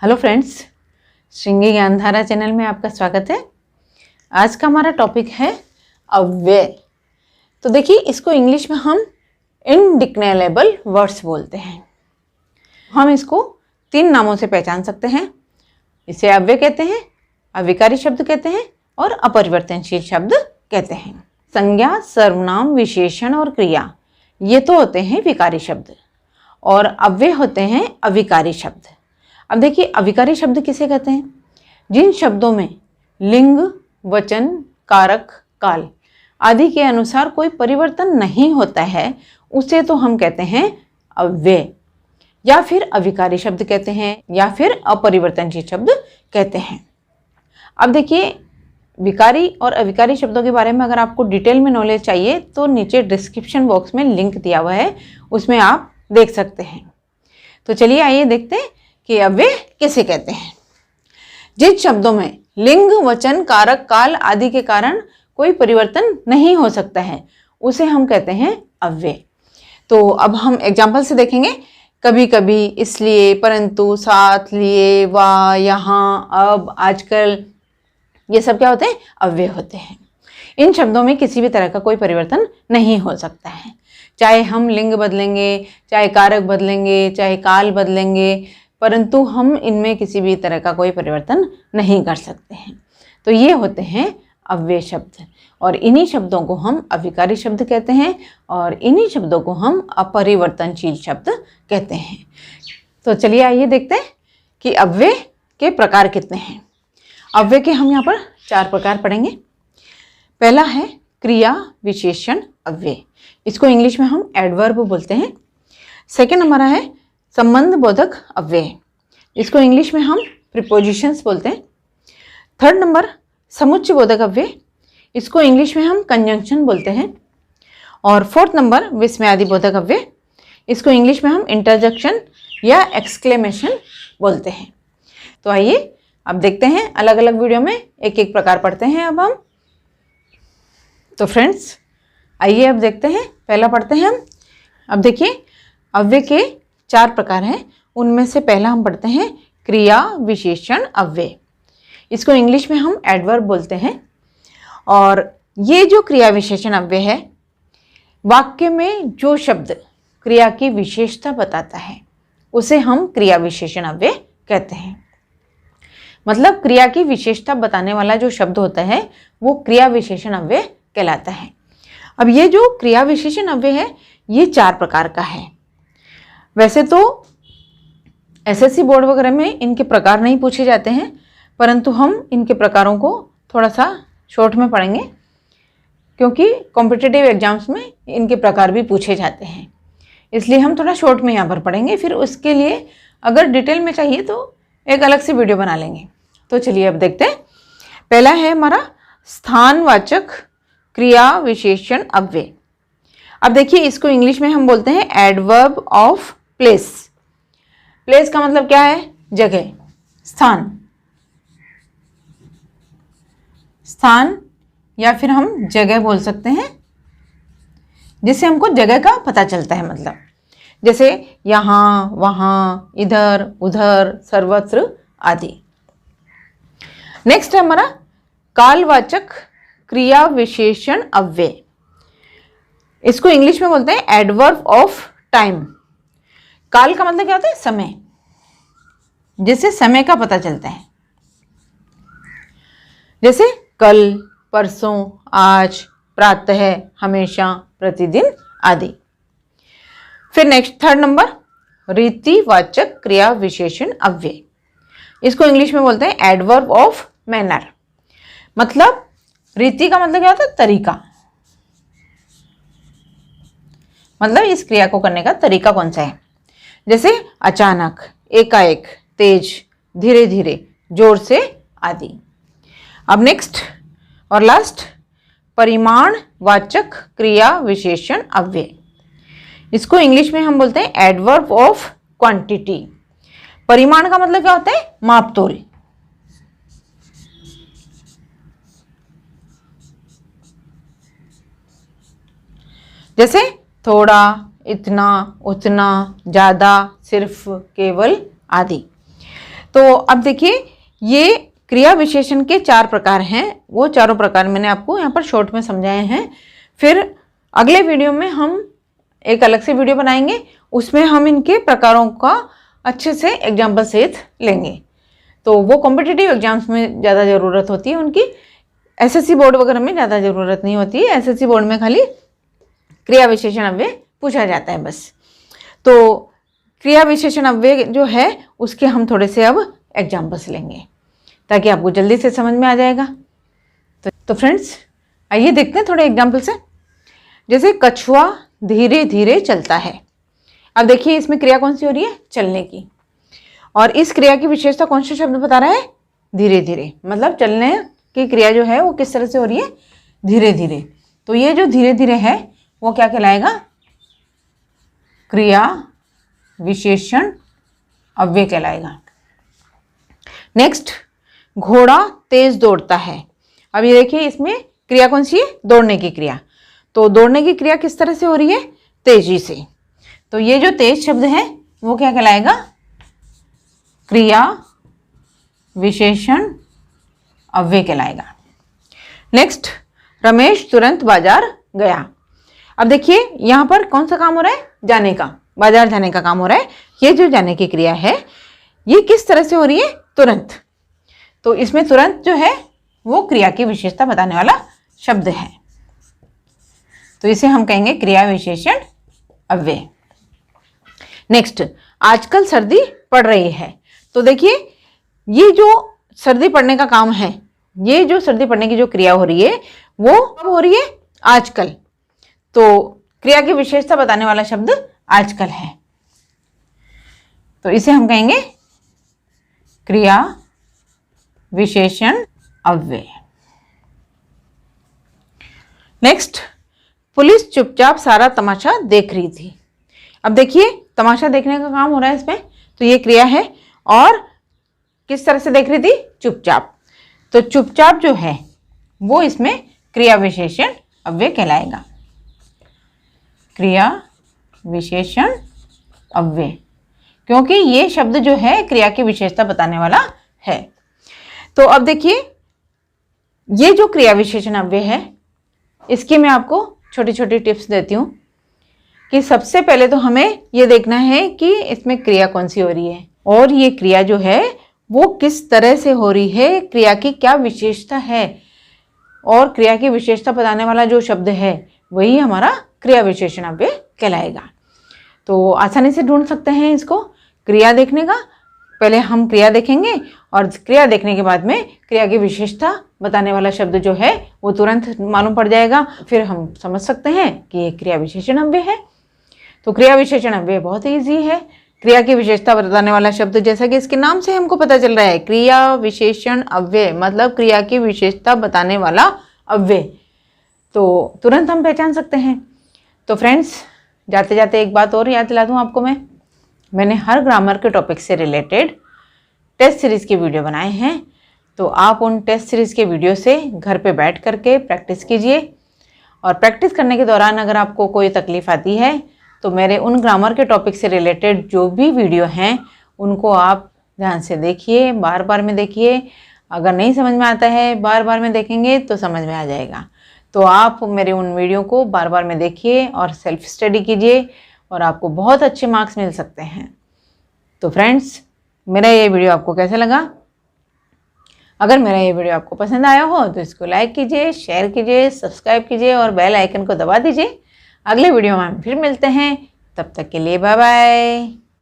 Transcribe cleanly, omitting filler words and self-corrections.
Hello friends, Shringi Gyandhara channel में आपका स्वागत है। आज का हमारा टॉपिक है अव्यय। तो देखिए, इसको इंग्लिश में हम इनडिक्नेबल वर्ड्स बोलते हैं। हम इसको 3 नामों से पहचान सकते हैं। इसे अव्यय कहते हैं, अविकारी शब्द कहते हैं और अपरिवर्तनशील शब्द कहते हैं। संज्ञा, सर्वनाम, विशेषण और क्रिया ये तो होते हैं विकारी शब्द और अव्यय होते हैं अविकारी शब्द। अब देखिए, अविकारी शब्द किसे कहते हैं? जिन शब्दों में लिंग, वचन, कारक, काल आदि के अनुसार कोई परिवर्तन नहीं होता है, उसे तो हम कहते हैं अव्यय, या फिर अविकारी शब्द कहते हैं, या फिर अपरिवर्तनशील शब्द कहते हैं। अब देखिए, विकारी और अविकारी शब्दों के बारे में अगर आपको डिटेल में नॉलेज चाहिए तो नीचे डिस्क्रिप्शन बॉक्स में लिंक दिया हुआ है, उसमें आप देख सकते हैं। तो चलिए आइए देखते हैं कि अव्यय किसे कहते हैं। जिन शब्दों में लिंग, वचन, कारक, काल आदि के कारण कोई परिवर्तन नहीं हो सकता है, उसे हम कहते हैं अव्यय। तो अब हम एग्जाम्पल से देखेंगे। कभी कभी, इसलिए, परंतु, साथ, लिए, वा, यहाँ, अब, आजकल, ये सब क्या होते हैं? अव्यय होते हैं। इन शब्दों में किसी भी तरह का कोई परिवर्तन नहीं हो सकता है। चाहे हम लिंग बदलेंगे, चाहे कारक बदलेंगे, चाहे काल बदलेंगे, परंतु हम इनमें किसी भी तरह का कोई परिवर्तन नहीं कर सकते हैं। तो ये होते हैं अव्यय शब्द, और इन्हीं शब्दों को हम अविकारी शब्द कहते हैं और इन्हीं शब्दों को हम अपरिवर्तनशील शब्द कहते हैं। तो चलिए आइए देखते हैं कि अव्यय के प्रकार कितने हैं। अव्यय के हम यहाँ पर 4 प्रकार पढ़ेंगे। पहला है क्रिया विशेषण अव्यय, इसको इंग्लिश में हम एडवर्ब बोलते हैं। सेकेंड हमारा है संबंध बोधक अव्यय, इसको इंग्लिश में हम प्रीपोजिशंस बोलते हैं। थर्ड नंबर समुच्चय बोधक अव्यय, इसको इंग्लिश में हम कंजंक्शन बोलते हैं। और फोर्थ नंबर विस्मयादि बोधक अव्यय, इसको इंग्लिश में हम इंटरजेक्शन या एक्सक्लेमेशन बोलते हैं। तो आइए अब देखते हैं, अलग अलग वीडियो में एक एक प्रकार पढ़ते हैं अब हम। तो फ्रेंड्स आइए अब देखते हैं, पहला पढ़ते हैं हम। अब देखिए, अव्यय के 4 प्रकार हैं, उनमें से पहला हम पढ़ते हैं क्रिया विशेषण अव्यय, इसको इंग्लिश में हम एडवर्ब बोलते हैं। और ये जो क्रिया विशेषण अव्यय है, वाक्य में जो शब्द क्रिया की विशेषता बताता है उसे हम क्रिया विशेषण अव्यय कहते हैं। मतलब क्रिया की विशेषता बताने वाला जो शब्द होता है वो क्रिया विशेषण अव्यय कहलाता है। अब ये जो क्रिया विशेषण अव्यय है ये 4 प्रकार का है। वैसे तो एसएससी बोर्ड वगैरह में इनके प्रकार नहीं पूछे जाते हैं, परंतु हम इनके प्रकारों को थोड़ा सा शॉर्ट में पढ़ेंगे, क्योंकि कॉम्पिटिटिव एग्जाम्स में इनके प्रकार भी पूछे जाते हैं, इसलिए हम थोड़ा शॉर्ट में यहाँ पर पढ़ेंगे। फिर उसके लिए अगर डिटेल में चाहिए तो एक अलग से वीडियो बना लेंगे। तो चलिए अब देखते हैं। पहला है हमारा स्थानवाचक क्रिया विशेषण अव्यय। अब देखिए, इसको इंग्लिश में हम बोलते हैं एडवर्ब ऑफ प्लेस। प्लेस का मतलब क्या है? जगह, स्थान। स्थान या फिर हम जगह बोल सकते हैं, जिससे हमको जगह का पता चलता है। मतलब जैसे यहाँ, वहाँ, इधर, उधर, सर्वत्र आदि। नेक्स्ट है हमारा कालवाचक क्रिया विशेषण अव्यय, इसको इंग्लिश में बोलते हैं एडवर्ब ऑफ टाइम। काल का मतलब क्या होता है? समय, जिससे समय का पता चलता है। जैसे कल, परसों, आज, प्रातः, हमेशा, प्रतिदिन आदि। फिर नेक्स्ट थर्ड नंबर रीतिवाचक क्रिया विशेषण अव्यय, इसको इंग्लिश में बोलते हैं एडवर्ब ऑफ मैनर। मतलब रीति का मतलब क्या होता है? तरीका। मतलब इस क्रिया को करने का तरीका कौन सा है? जैसे अचानक, एकाएक, तेज, धीरे धीरे, जोर से आदि। अब नेक्स्ट और लास्ट परिमाणवाचक क्रिया विशेषण अव्यय, इसको इंग्लिश में हम बोलते हैं एडवर्ब ऑफ क्वांटिटी। परिमाण का मतलब क्या होता है? मापतोल। जैसे थोड़ा, इतना, उतना, ज़्यादा, सिर्फ, केवल आदि। तो अब देखिए ये क्रिया विशेषण के 4 प्रकार हैं, वो चारों प्रकार मैंने आपको यहाँ पर शॉर्ट में समझाए हैं। फिर अगले वीडियो में हम एक अलग से वीडियो बनाएंगे, उसमें हम इनके प्रकारों का अच्छे से एग्जाम्पल सहित लेंगे। तो वो कॉम्पिटिटिव एग्जाम्स में ज़्यादा ज़रूरत होती है उनकी, एसएससी बोर्ड वगैरह में ज़्यादा ज़रूरत नहीं होती है। एसएससी बोर्ड में खाली क्रिया विशेषण अव्यय पूछा जाता है बस। तो क्रिया विशेषण अव्यय जो है उसके हम थोड़े से अब एग्जाम्पल्स लेंगे ताकि आपको जल्दी से समझ में आ जाएगा। तो फ्रेंड्स आइए देखते हैं थोड़े एग्जाम्पल से। जैसे कछुआ धीरे धीरे चलता है। अब देखिए इसमें क्रिया कौन सी हो रही है? चलने की। और इस क्रिया की विशेषता कौन सा शब्द बता रहा है? धीरे धीरे। मतलब चलने की क्रिया जो है वो किस तरह से हो रही है? धीरे धीरे। तो ये जो धीरे धीरे है वो क्या कहलाएगा? क्रिया विशेषण अव्यय कहलाएगा। नेक्स्ट, घोड़ा तेज दौड़ता है। अब ये देखिए इसमें क्रिया कौन सी है? दौड़ने की क्रिया। तो दौड़ने की क्रिया किस तरह से हो रही है? तेजी से। तो ये जो तेज शब्द है वो क्या कहलाएगा? क्रिया विशेषण अव्यय कहलाएगा। नेक्स्ट, रमेश तुरंत बाजार गया। अब देखिए यहाँ पर कौन सा काम हो रहा है? जाने का, बाजार जाने का काम हो रहा है। ये जो जाने की क्रिया है ये किस तरह से हो रही है? तुरंत। तो इसमें तुरंत जो है वो क्रिया की विशेषता बताने वाला शब्द है, तो इसे हम कहेंगे क्रिया विशेषण अव्यय। नेक्स्ट, आजकल सर्दी पड़ रही है। तो देखिए ये जो सर्दी पड़ने का काम है, ये जो सर्दी पड़ने की जो क्रिया हो रही है वो कब हो रही है? आजकल। तो क्रिया की विशेषता बताने वाला शब्द आजकल है, तो इसे हम कहेंगे क्रिया विशेषण अव्यय। नेक्स्ट, पुलिस चुपचाप सारा तमाशा देख रही थी। अब देखिए तमाशा देखने का काम हो रहा है इसमें, तो ये क्रिया है और किस तरह से देख रही थी? चुपचाप। तो चुपचाप जो है वो इसमें क्रिया विशेषण अव्यय कहलाएगा। क्रिया विशेषण अव्यय, क्योंकि ये शब्द जो है क्रिया की विशेषता बताने वाला है। तो अब देखिए ये जो क्रिया विशेषण अव्यय है इसकी मैं आपको छोटी छोटी टिप्स देती हूँ कि सबसे पहले तो हमें ये देखना है कि इसमें क्रिया कौन सी हो रही है और ये क्रिया जो है वो किस तरह से हो रही है, क्रिया की क्या विशेषता है, और क्रिया की विशेषता बताने वाला जो शब्द है वही हमारा क्रिया विशेषण अव्यय कहलाएगा। तो आसानी से ढूंढ सकते हैं इसको। क्रिया देखने का पहले हम क्रिया देखेंगे और क्रिया देखने के बाद में क्रिया की विशेषता बताने वाला शब्द जो है वो तुरंत मालूम पड़ जाएगा, फिर हम समझ सकते हैं कि ये क्रिया विशेषण अव्यय है। तो क्रिया विशेषण अव्यय बहुत ईजी है। क्रिया की विशेषता बताने वाला शब्द, जैसा कि इसके नाम से हमको पता चल रहा है, क्रिया विशेषण अव्यय मतलब क्रिया की विशेषता बताने वाला अव्यय, तो तुरंत हम पहचान सकते हैं। तो फ्रेंड्स जाते जाते एक बात और याद दिला दूँ आपको, मैंने हर ग्रामर के टॉपिक से रिलेटेड टेस्ट सीरीज़ के वीडियो बनाए हैं, तो आप उन टेस्ट सीरीज़ के वीडियो से घर पे बैठ करके प्रैक्टिस कीजिए। और प्रैक्टिस करने के दौरान अगर आपको कोई तकलीफ़ आती है तो मेरे उन ग्रामर के टॉपिक से रिलेटेड जो भी वीडियो हैं उनको आप ध्यान से देखिए, बार बार में देखिए। अगर नहीं समझ में आता है बार बार में देखेंगे तो समझ में आ जाएगा। तो आप मेरे उन वीडियो को बार बार में देखिए और सेल्फ स्टडी कीजिए और आपको बहुत अच्छे मार्क्स मिल सकते हैं। तो फ्रेंड्स मेरा ये वीडियो आपको कैसा लगा? अगर मेरा ये वीडियो आपको पसंद आया हो तो इसको लाइक कीजिए, शेयर कीजिए, सब्सक्राइब कीजिए और बेल आइकन को दबा दीजिए। अगले वीडियो में हम फिर मिलते हैं, तब तक के लिए बाय बाय।